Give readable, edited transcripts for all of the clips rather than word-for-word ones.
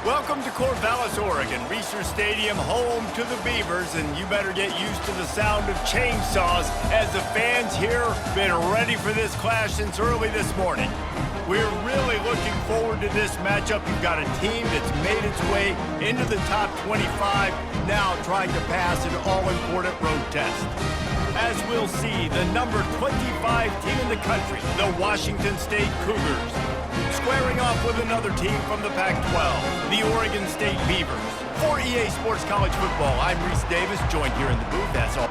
Welcome to Corvallis, Oregon, Reser Stadium, home to the Beavers, and you better get used to the sound of chainsaws as the fans here have been ready for this clash since early this morning. We're really looking forward to this matchup. You've got a team that's made its way into the top 25, now trying to pass an all-important road test. As we'll see, the number 25 team in the country, the Washington State Cougars, squaring off with another team from the Pac-12, the Oregon State Beavers. For EA Sports College Football, I'm Reese Davis, joined here in the booth. That's all.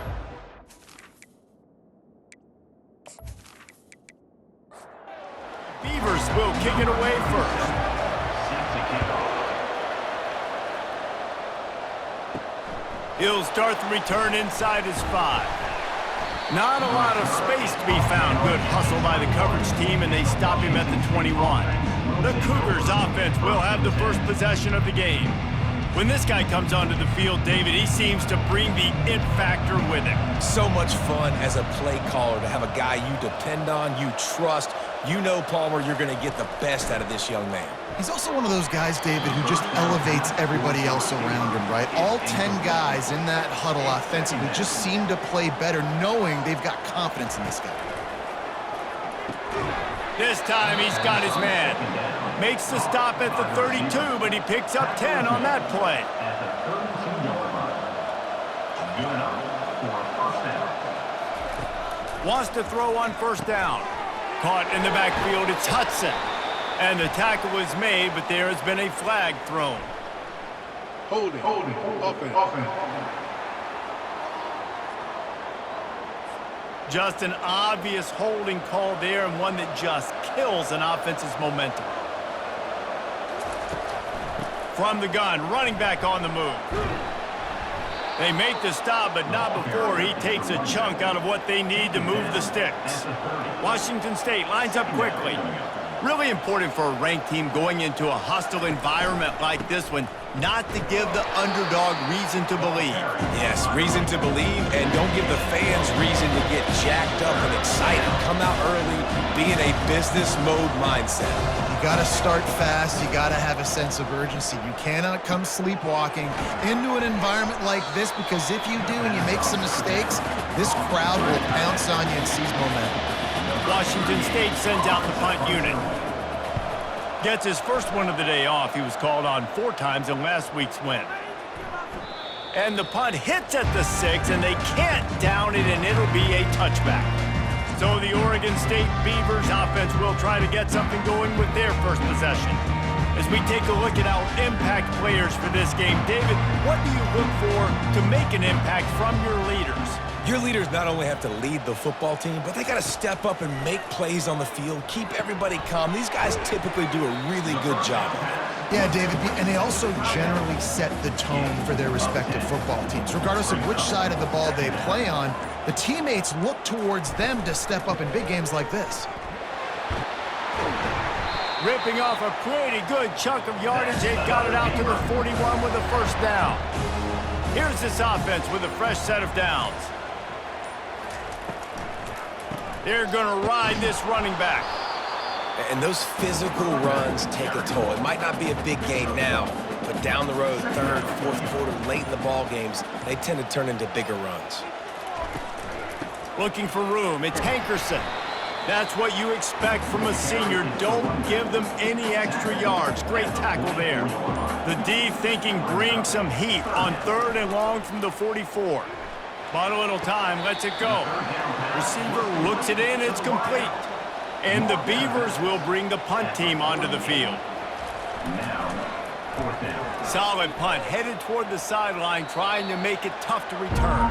Beavers will kick it away first. He'll start the return inside his 5. Not a lot of space to be found. Good hustle by the coverage team, and they stop him at the 21. The Cougars offense will have the first possession of the game. When this guy comes onto the field, David, he seems to bring the it factor with him. So much fun as a play caller to have a guy you depend on, you trust. You know, Palmer, you're going to get the best out of this young man. He's also one of those guys, David, who just elevates everybody else around him, right? All 10 guys in that huddle offensively just seem to play better knowing they've got confidence in this guy. This time he's got his man. Makes the stop at the 32, but he picks up 10 on that play. Wants to throw on first down. Caught in the backfield, it's Hudson. And the tackle was made, but there has been a flag thrown. Holding, offense. Just an obvious holding call there, and one that just kills an offense's momentum. From the gun, running back on the move. They make the stop, but not before he takes a chunk out of what they need to move the sticks. Washington State lines up quickly. Really important for a ranked team going into a hostile environment like this one, not to give the underdog reason to believe. Yes, reason to believe, and don't give the fans reason to get jacked up and excited. Come out early, be in a business mode mindset. You got to start fast. You got to have a sense of urgency. You cannot come sleepwalking into an environment like this, because if you do and you make some mistakes, this crowd will pounce on you and seize momentum. Washington State sends out the punt unit. Gets his first one of the day off. He was called on 4 times in last week's win. And the punt hits at the 6, and they can't down it, and it'll be a touchback. So the Oregon State Beavers offense will try to get something going with their first possession. As we take a look at our impact players for this game, David, what do you look for to make an impact from your leaders? Your leaders not only have to lead the football team, but they got to step up and make plays on the field, keep everybody calm. These guys typically do a really good job of it. Yeah, David, and they also generally set the tone for their respective football teams. Regardless of which side of the ball they play on, the teammates look towards them to step up in big games like this. Ripping off a pretty good chunk of yardage. They got it out to the 41 with a first down. Here's this offense with a fresh set of downs. They're going to ride this running back. And those physical runs take a toll. It might not be a big gain now, but down the road, 3rd, 4th quarter, late in the ball games, they tend to turn into bigger runs. Looking for room. It's Hankerson. That's what you expect from a senior. Don't give them any extra yards. Great tackle there. The D thinking bring some heat on 3rd and long from the 44. But a little time, lets it go. Receiver looks it in, it's complete. And the Beavers will bring the punt team onto the field. Solid punt, headed toward the sideline, trying to make it tough to return.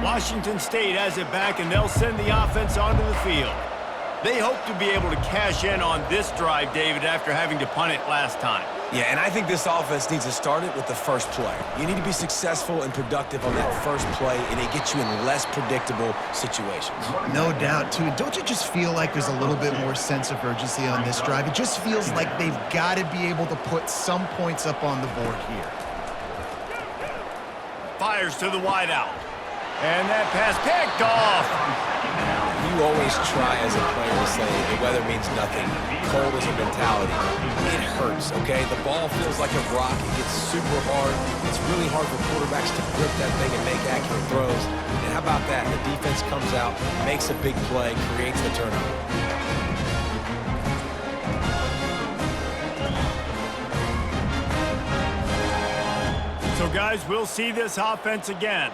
Washington State has it back, and they'll send the offense onto the field. They hope to be able to cash in on this drive, David, after having to punt it last time. Yeah, and I think this offense needs to start it with the first play. You need to be successful and productive on that first play, and it gets you in less predictable situations. No doubt, too. Don't you just feel like there's a little bit more sense of urgency on this drive? It just feels like they've got to be able to put some points up on the board here. Fires to the wideout. And that pass picked off. you always try as a player to say the weather means nothing. Cold is a mentality. It hurts, okay? The ball feels like a rock. It gets super hard. It's really hard for quarterbacks to grip that thing and make accurate throws. And how about that? The defense comes out, makes a big play, creates the turnover. So, guys, we'll see this offense again.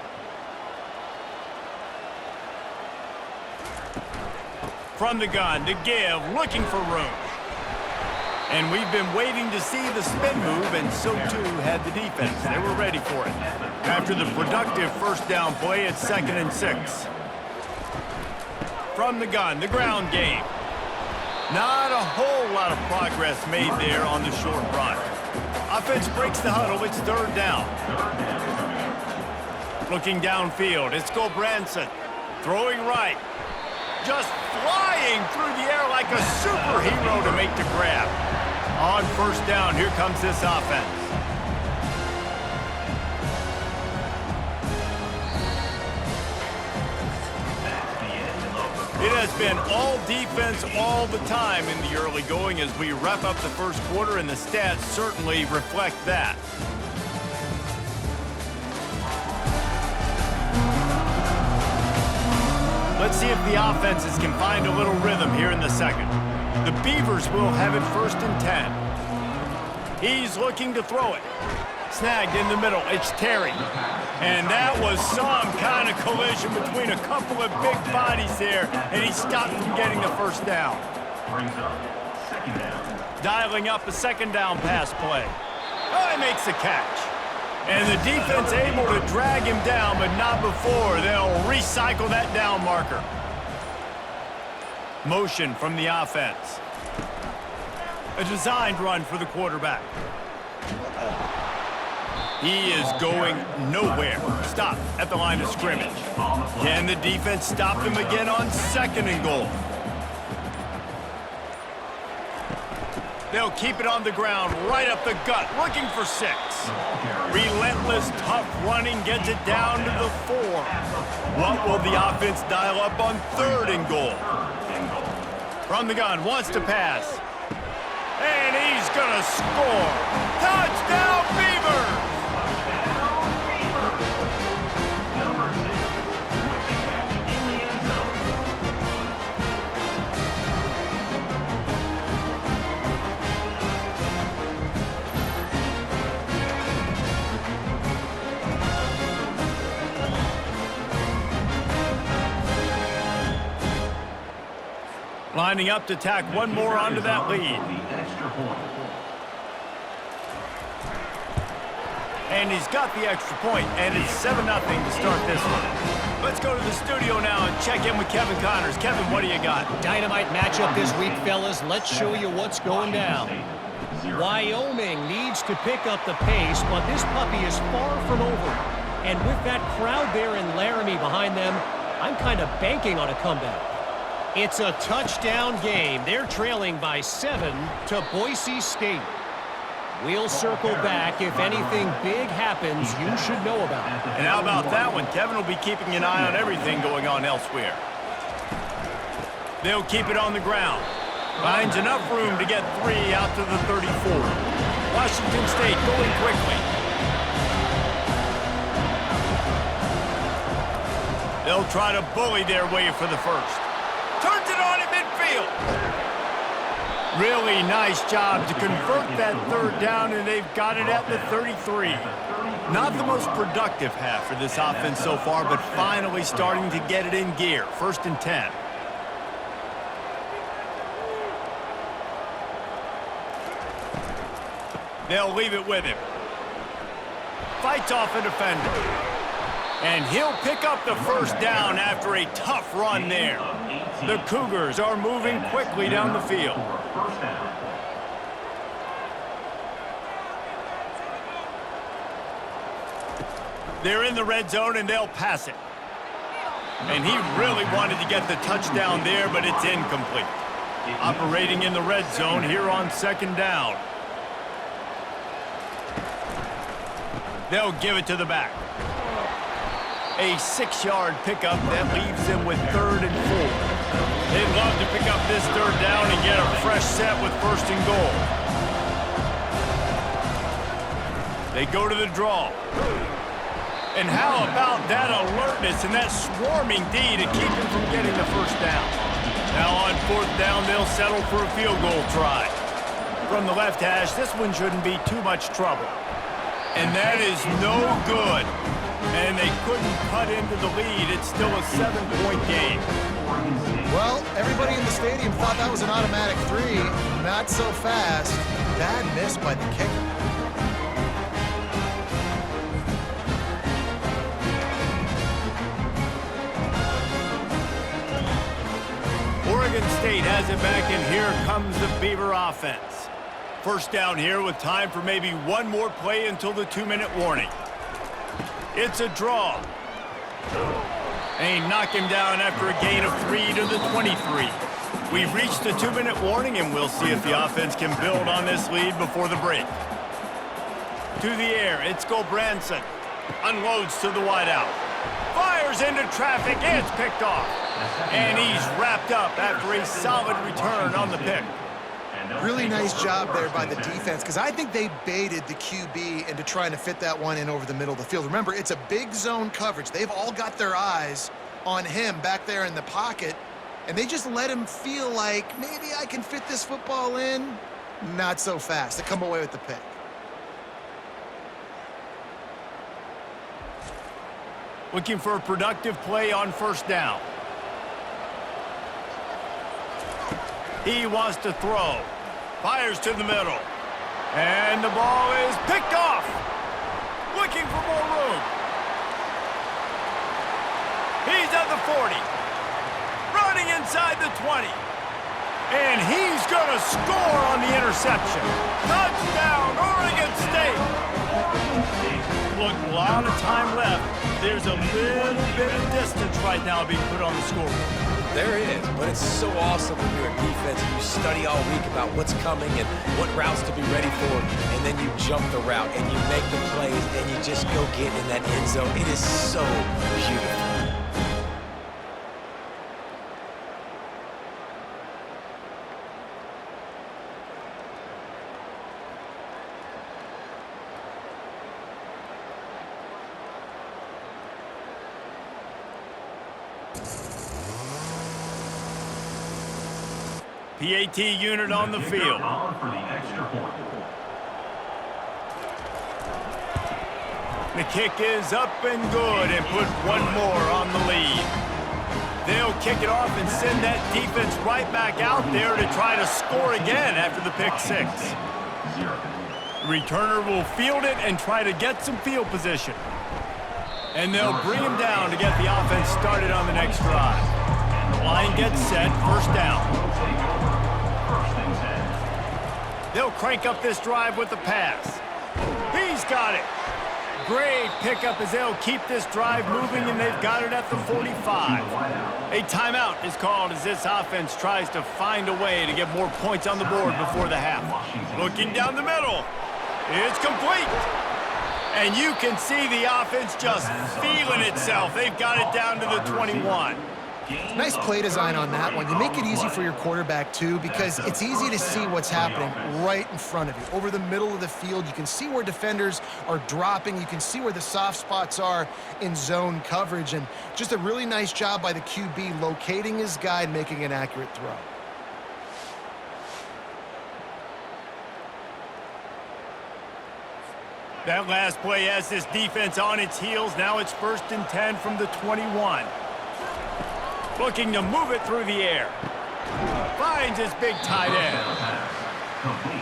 From the gun to give, looking for room. And we've been waiting to see the spin move, and so too had the defense. They were ready for it. After the productive first down play, it's 2nd and 6. From the gun, the ground game. Not a whole lot of progress made there on the short run. Offense breaks the huddle, it's 3rd down. Looking downfield, it's Gulbranson. Throwing right. Just flying through the air like a superhero to make the grab. On 1st down, here comes this offense. It has been all defense all the time in the early going as we wrap up the first quarter, and the stats certainly reflect that. Let's see if the offenses can find a little rhythm here in the second. The Beavers will have it 1st and 10. He's looking to throw it. Snagged in the middle. It's Terry. And that was some kind of collision between a couple of big bodies there, and he stopped from getting the 1st down. Dialing up a 2nd down pass play. Oh, he makes the catch. And the defense able to drag him down, but not before. They'll recycle that down marker. Motion from the offense. A designed run for the quarterback. He is going nowhere. Stop at the line of scrimmage. Can the defense stop him again on 2nd and goal? They'll keep it on the ground, right up the gut, looking for 6. Relentless, tough running gets it down to the 4. What will the offense dial up on 3rd and goal? From the gun, wants to pass. And he's gonna score. Touchdown, Beavers! Lining up to tack one more onto that lead. And he's got the extra point, and it's 7-0 to start this one. Let's go to the studio now and check in with Kevin Connors. Kevin, what do you got? Dynamite matchup this week, fellas. Let's show you what's going down. Wyoming needs to pick up the pace, but this puppy is far from over. And with that crowd there in Laramie behind them, I'm kind of banking on a comeback. It's a touchdown game. They're trailing by 7 to Boise State. We'll circle back. If anything big happens, you should know about it. And how about that one? Kevin will be keeping an eye on everything going on elsewhere. They'll keep it on the ground. Finds enough room to get 3 out to the 34. Washington State going quickly. They'll try to bully their way for the first. Turns it on at midfield. Really nice job to convert that 3rd down, and they've got it at the 33. Not the most productive half for this offense so far, but finally starting to get it in gear. 1st and 10. They'll leave it with him. Fights off a defender. And he'll pick up the 1st down after a tough run there. The Cougars are moving quickly down the field. They're in the red zone, and they'll pass it. And he really wanted to get the touchdown there, but it's incomplete. Operating in the red zone here on 2nd down. They'll give it to the back. A 6-yard pickup that leaves them with 3rd and 4. They'd love to pick up this 3rd down and get a fresh set with 1st and goal. They go to the draw. And how about that alertness and that swarming D to keep him from getting the 1st down? Now on 4th down, they'll settle for a field goal try. From the left hash, this one shouldn't be too much trouble. And that is no good. And they couldn't cut into the lead. It's still a 7-point game. Well, everybody in the stadium thought that was an automatic 3. Not so fast. Bad miss by the kicker. Oregon State has it back, and here comes the Beaver offense. 1st down here with time for maybe one more play until the 2-minute warning. It's a draw. And he knocked him down after a gain of 3 to the 23. We've reached the 2-minute warning, and we'll see if the offense can build on this lead before the break. To the air, it's Gulbranson. Unloads to the wideout. Fires into traffic, it's picked off. And he's wrapped up after a solid return on the pick. Really nice job there by the defense, because I think they baited the QB into trying to fit that one in over the middle of the field. Remember, it's a big zone coverage. They've all got their eyes on him back there in the pocket, and they just let him feel like, maybe I can fit this football in. Not so fast. They come away with the pick. Looking for a productive play on 1st down. He wants to throw. Fires to the middle. And the ball is picked off. Looking for more room. He's at the 40. Running inside the 20. And he's going to score on the interception. Touchdown, Oregon State. Look, a lot of time left. There's a little bit of distance right now being put on the scoreboard. There is, but it's so awesome when you're a defense and you study all week about what's coming and what routes to be ready for, and then you jump the route and you make the plays and you just go get in that end zone. It is so beautiful. PAT unit on the field. The kick is up and good and put one more on the lead. They'll kick it off and send that defense right back out there to try to score again after the pick 6. The returner will field it and try to get some field position. And they'll bring him down to get the offense started on the next drive. The line gets set, 1st down. They'll crank up this drive with the pass. He's got it. Great pickup as they'll keep this drive moving, and they've got it at the 45. A timeout is called as this offense tries to find a way to get more points on the board before the half. Looking down the middle. It's complete. And you can see the offense just feeling itself. They've got it down to the 21. Nice play design on that one. You make it easy for your quarterback, too, because it's easy to see what's happening right in front of you. Over the middle of the field, you can see where defenders are dropping. You can see where the soft spots are in zone coverage. And just a really nice job by the QB locating his guy and making an accurate throw. That last play has this defense on its heels. Now it's 1st and 10 from the 21. Looking to move it through the air. Finds his big tight end.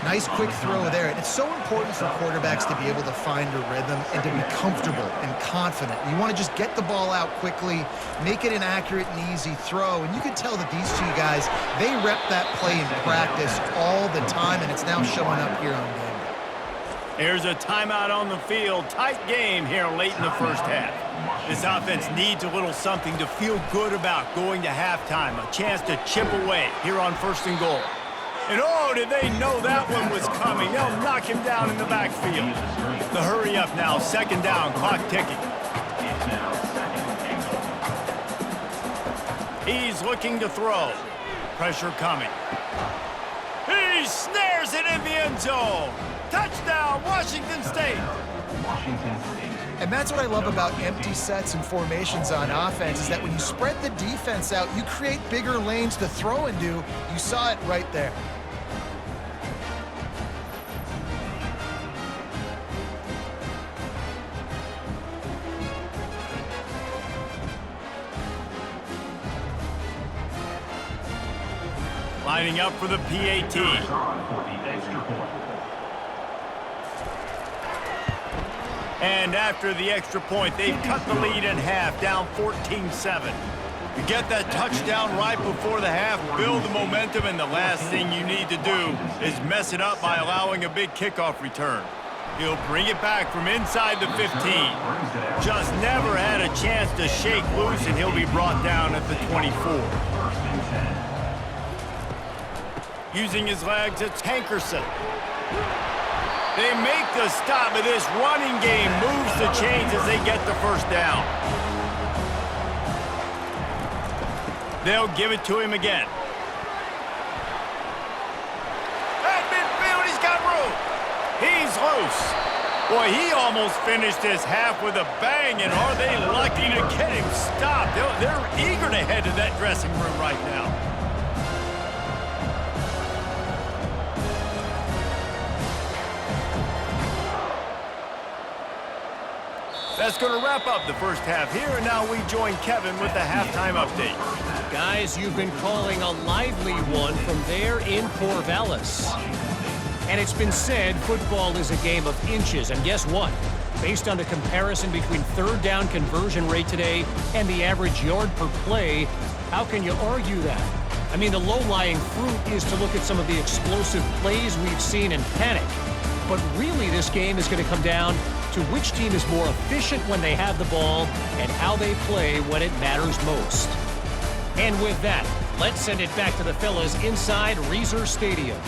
Nice quick throw there. It's so important for quarterbacks to be able to find a rhythm and to be comfortable and confident. You want to just get the ball out quickly, make it an accurate and easy throw. And you can tell that these two guys, they rep that play in practice all the time, and it's now showing up here on game day. Here's a timeout on the field. Tight game here late in the 1st half. This offense needs a little something to feel good about going to halftime. A chance to chip away here on 1st and goal. And oh, did they know that one was coming. They'll knock him down in the backfield. The hurry up now, 2nd down, clock ticking. He's looking to throw. Pressure coming. He snares it in the end zone. Touchdown, Washington State. And that's what I love about empty sets and formations on offense, is that when you spread the defense out, you create bigger lanes to throw into. You saw it right there. Lining up for the PAT. And after the extra point, they've cut the lead in half, down 14-7. You get that touchdown right before the half, build the momentum, and the last thing you need to do is mess it up by allowing a big kickoff return. He'll bring it back from inside the 15. Just never had a chance to shake loose, and he'll be brought down at the 24. Using his legs, it's Hankerson. They make the stop, but this running game moves the chains as they get the first down. They'll give it to him again. At midfield, he's got room. He's loose. Boy, he almost finished this half with a bang, and are they lucky to get him stopped? They're eager to head to that dressing room right now. That's going to wrap up the first half here, and now we join Kevin with the halftime update. Guys, you've been calling a lively one from there in Corvallis. And it's been said football is a game of inches, and guess what? Based on the comparison between third down conversion rate today and the average yard per play, how can you argue that? I mean, the low-lying fruit is to look at some of the explosive plays we've seen in panic. But really, this game is going to come down to which team is more efficient when they have the ball and how they play when it matters most. And with that, let's send it back to the fellas inside Reser Stadium.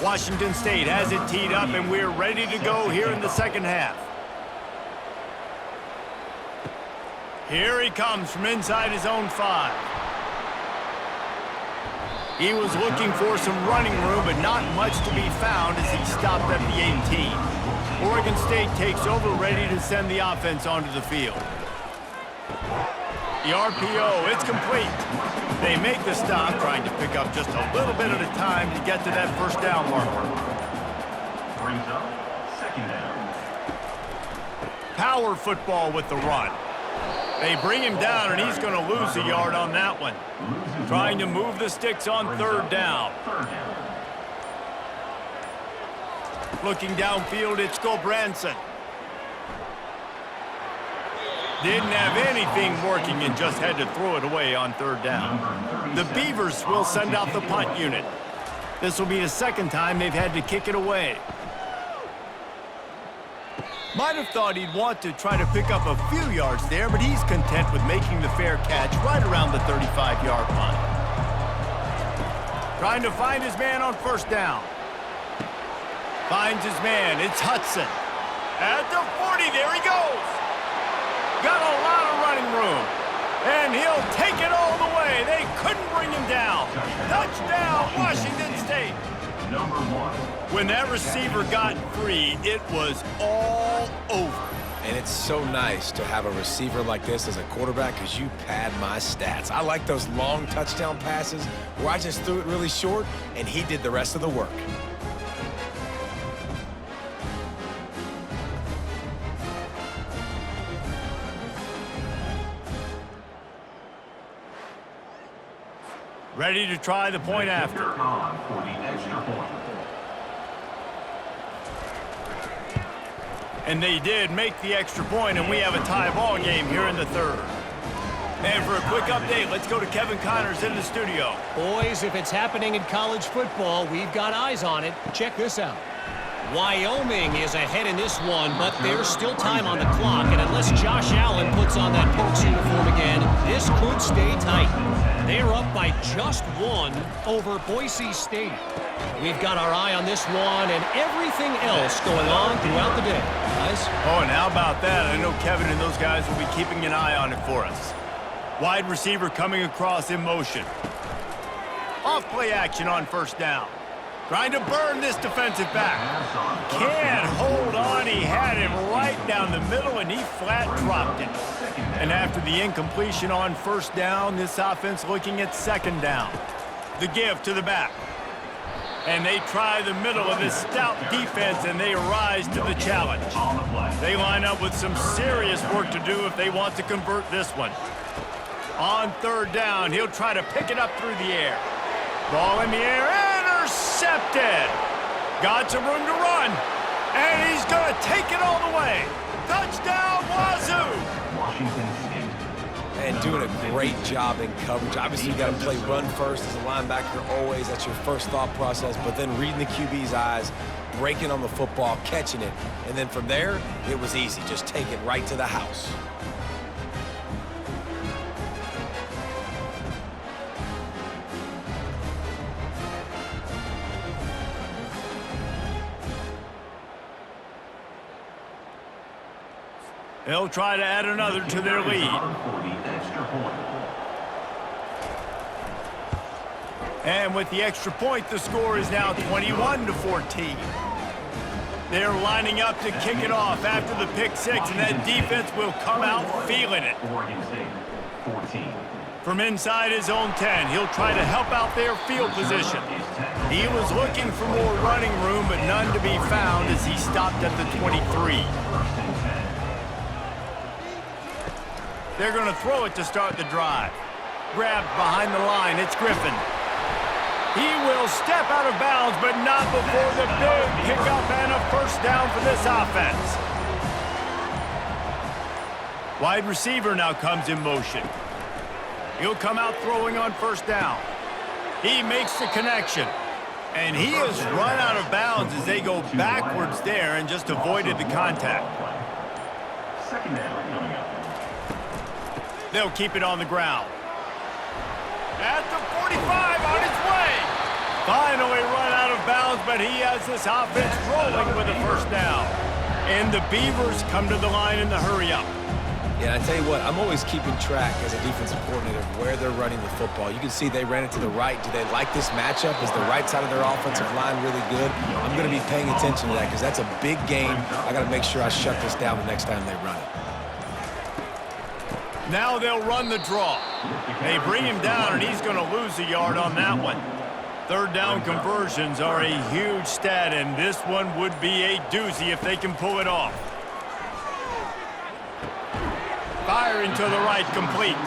Washington State has it teed up, and we're ready to go here in the second half. Here he comes from inside his own 5. He was looking for some running room, but not much to be found as he stopped at the 18. Oregon State takes over, ready to send the offense onto the field. The RPO, it's complete. They make the stop, trying to pick up just a little bit at a time to get to that first down marker. Brings up second down. Power football with the run. They bring him down, and he's going to lose a yard on that one. Trying to move the sticks on third down. Looking downfield, it's Gulbranson. Didn't have anything working and just had to throw it away on third down. The Beavers will send out the punt unit. This will be the second time they've had to kick it away. Might have thought he'd want to try to pick up a few yards there, but he's content with making the fair catch right around the 35-yard line. Trying to find his man on first down. Finds his man. It's Hudson. At the 40, there he goes. Got a lot of running room. And he'll take it all the way. They couldn't bring him down. Touchdown, Washington State. Number 1. When that receiver got free, it was all over. And it's so nice to have a receiver like this as a quarterback because you pad my stats. I like those long touchdown passes where I just threw it really short and he did the rest of the work. Ready to try the point after. On for the extra point. And they did make the extra point, and we have a tie ball game here in the third. And for a quick update, let's go to Kevin Connors in the studio. Boys, if it's happening in college football, we've got eyes on it. Check this out. Wyoming is ahead in this one, but there's still time on the clock, and unless Josh Allen puts on that Pokes uniform again, this could stay tight. They're up by just one over Boise State. We've got our eye on this one and everything else going on throughout the day. Guys? Oh, and how about that? I know Kevin and those guys will be keeping an eye on it for us. Wide receiver coming across in motion. Off play action on first down. Trying to burn this defensive back. Can't hold on. He had him right down the middle, and he flat dropped it. And after the incompletion on first down, this offense looking at second down. The give to the back. And they try the middle of this stout defense, and they rise to the challenge. They line up with some serious work to do if they want to convert this one. On third down, he'll try to pick it up through the air. Ball in the air, intercepted. Got some room to run, and he's going to take it all the way. Touchdown, Wazoo! Washington State. And doing a great job in coverage. Obviously, you got to play run first as a linebacker always. That's your first thought process. But then reading the QB's eyes, breaking on the football, catching it. And then from there, it was easy. Just take it right to the house. They'll try to add another to their lead. And with the extra point, the score is now 21-14. They're lining up to kick it off after the pick six, and that defense will come out feeling it. Oregon State, 14. From inside his own 10, he'll try to help out their field position. He was looking for more running room, but none to be found as he stopped at the 23. They're going to throw it to start the drive. Grabbed behind the line, it's Griffin. He will step out of bounds, but not before the big pickup and a first down for this offense. Wide receiver now comes in motion. He'll come out throwing on first down. He makes the connection. And he has run out of bounds as they go backwards there and just avoided the contact. Second down coming up. They'll keep it on the ground. At the 45, on its way. Finally run out of bounds, but he has this offense rolling with a first down. And the Beavers come to the line in the hurry-up. Yeah, I tell you what, I'm always keeping track as a defensive coordinator of where they're running the football. You can see they ran it to the right. Do they like this matchup? Is the right side of their offensive line really good? I'm going to be paying attention to that because that's a big game. I got to make sure I shut this down the next time they run it. Now they'll run the draw. They bring him down, and he's going to lose a yard on that one. Third down conversions are a huge stat, and this one would be a doozy if they can pull it off. Firing to the right, complete.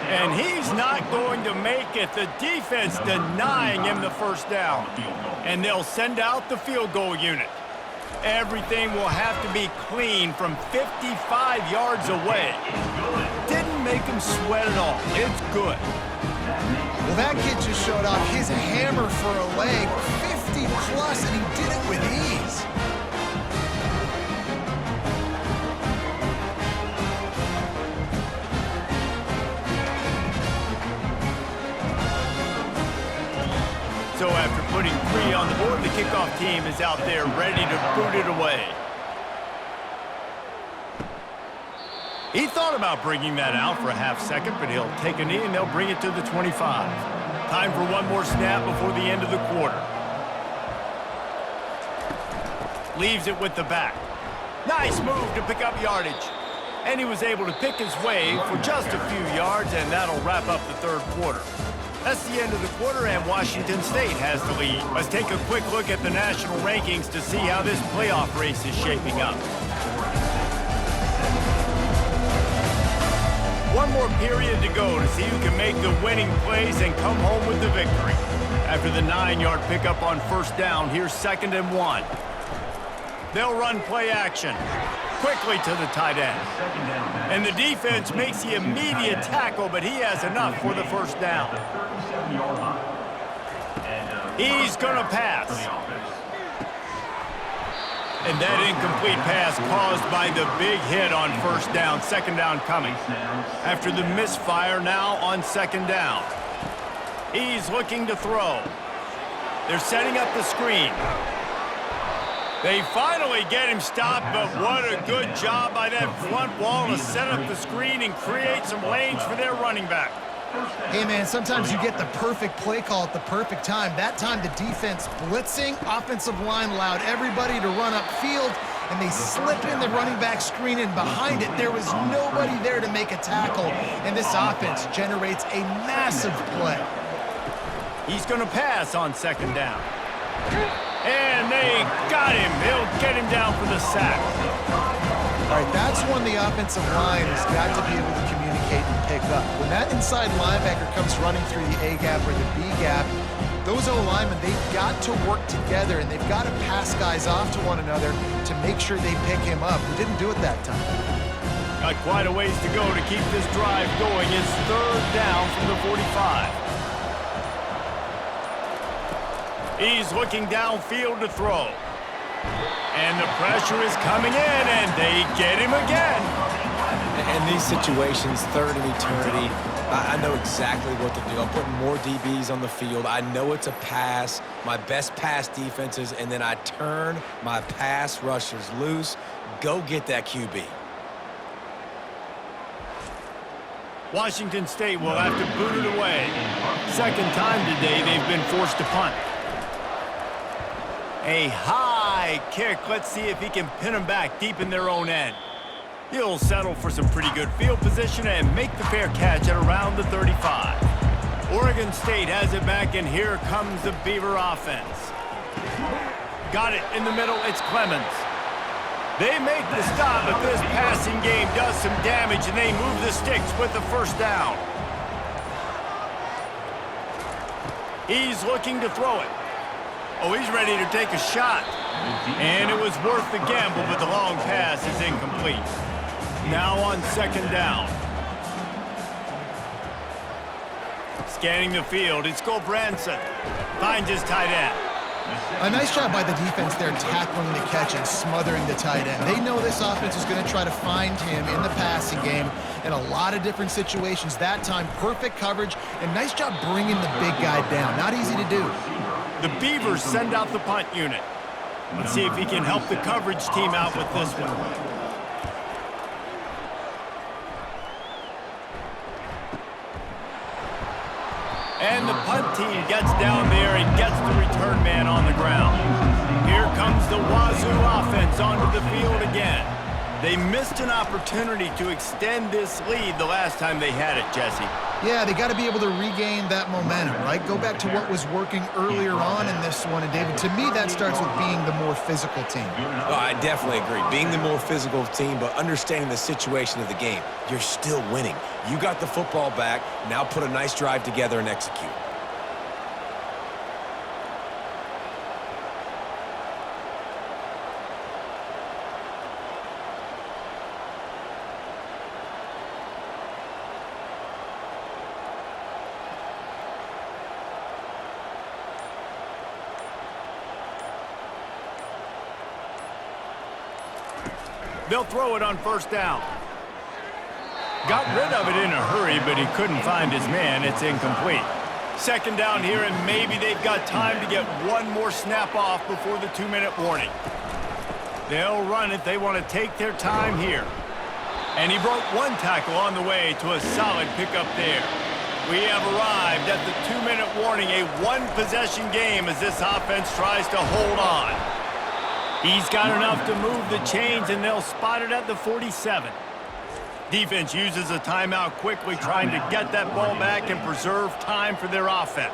And he's not going to make it. The defense denying him the first down. And they'll send out the field goal unit. Everything will have to be clean from 55 yards away. Didn't make him sweat at all. It's good. Well, that kid just showed off his hammer for a leg, 50-plus, and he did it with ease. So after putting 3 on the board, the kickoff team is out there ready to boot it away. He thought about bringing that out for a half second, but he'll take a knee and they'll bring it to the 25. Time for one more snap before the end of the quarter. Leaves it with the back. Nice move to pick up yardage. And he was able to pick his way for just a few yards, and that'll wrap up the third quarter. That's the end of the quarter, and Washington State has the lead. Let's take a quick look at the national rankings to see how this playoff race is shaping up. One more period to go to see who can make the winning plays and come home with the victory. After the 9-yard pickup on first down, here's 2nd and 1. They'll run play action. Quickly to the tight end. And the defense makes the immediate tackle, but he has enough for the first down. He's going to pass. And that incomplete pass caused by the big hit on first down. Second down coming. After the misfire, now on second down. He's looking to throw. They're setting up the screen. They finally get him stopped, but what a good job by that front wall to set up the screen and create some lanes for their running back. Hey, man, sometimes you get the perfect play call at the perfect time. That time, the defense blitzing, offensive line allowed everybody to run upfield, and they slip in the running back screen, and behind it, there was nobody there to make a tackle, and this offense generates a massive play. He's going to pass on second down. And they got him. They'll get him down for the sack. All right, that's when the offensive line has got to be able to communicate and pick up. When that inside linebacker comes running through the A-gap or the B-gap, those O-linemen, they've got to work together, and they've got to pass guys off to one another to make sure they pick him up. We didn't do it that time. Got quite a ways to go to keep this drive going. It's third down from the 45. He's looking downfield to throw. And the pressure is coming in, and they get him again. In these situations, third and eternity, I know exactly what to do. I'm putting more DBs on the field. I know it's a pass, my best pass defenses, and then I turn my pass rushers loose. Go get that QB. Washington State will have to boot it away. Second time today they've been forced to punt. A high kick. Let's see if he can pin them back deep in their own end. He'll settle for some pretty good field position and make the fair catch at around the 35. Oregon State has it back, and here comes the Beaver offense. Got it in the middle. It's Clemens. They make the stop, but this passing game does some damage, and they move the sticks with the first down. He's looking to throw it. Oh, he's ready to take a shot. And it was worth the gamble, but the long pass is incomplete. Now on second down. Scanning the field, it's Gulbranson. Finds his tight end. A nice job by the defense there tackling the catch and smothering the tight end. They know this offense is going to try to find him in the passing game in a lot of different situations. That time, perfect coverage, and nice job bringing the big guy down. Not easy to do. The Beavers send out the punt unit. Let's see if he can help the coverage team out with this one. And the punt team gets down there and gets the return man on the ground. Here comes the Wazoo offense onto the field again. They missed an opportunity to extend this lead the last time they had it, Jesse. Yeah, they got to be able to regain that momentum, right? Go back to what was working earlier on in this one. And, David, to me, that starts with being the more physical team. Oh, I definitely agree. Being the more physical team, but understanding the situation of the game. You're still winning. You got the football back. Now put a nice drive together and execute. They'll throw it on first down. Got rid of it in a hurry, but he couldn't find his man. It's incomplete. Second down here, and maybe they've got time to get one more snap off before the 2-minute warning. They'll run it. They want to take their time here. And he broke one tackle on the way to a solid pickup there. We have arrived at the 2-minute warning, a one-possession game as this offense tries to hold on. He's got enough to move the chains, and they'll spot it at the 47. Defense uses a timeout quickly, trying to get that ball back and preserve time for their offense.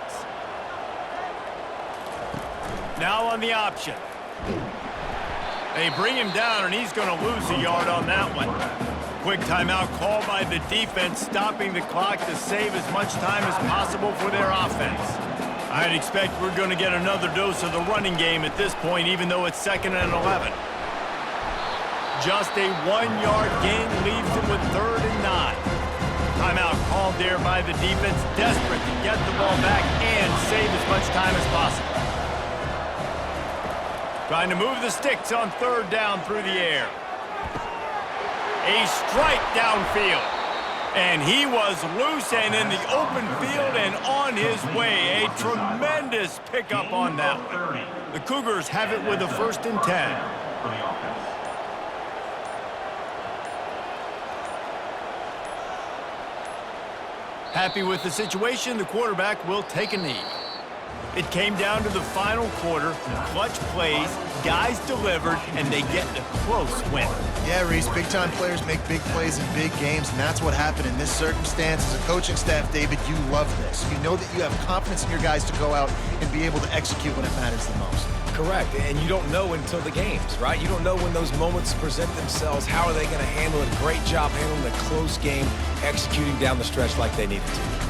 Now on the option. They bring him down, and he's going to lose a yard on that one. Quick timeout call by the defense, stopping the clock to save as much time as possible for their offense. I'd expect we're going to get another dose of the running game at this point, even though it's 2nd and 11. Just a 1-yard gain leaves them with 3rd and 9. Timeout called there by the defense, desperate to get the ball back and save as much time as possible. Trying to move the sticks on third down through the air. A strike downfield. And he was loose and in the open field and on his way. A tremendous pickup on that one. The Cougars have it with a 1st and 10. For the offense. Happy with the situation, the quarterback will take a knee. It came down to the final quarter, clutch plays, guys delivered, and they get a close win. Yeah, Reese, big-time players make big plays in big games, and that's what happened in this circumstance. As a coaching staff, David, you love this. You know that you have confidence in your guys to go out and be able to execute when it matters the most. Correct, and you don't know until the games, right? You don't know when those moments present themselves. How are they going to handle it? Great job handling a close game, executing down the stretch like they needed to.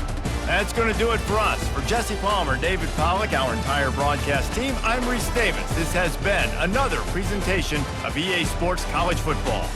That's going to do it for us. For Jesse Palmer, David Pollack, our entire broadcast team, I'm Reese Davis. This has been another presentation of EA Sports College Football.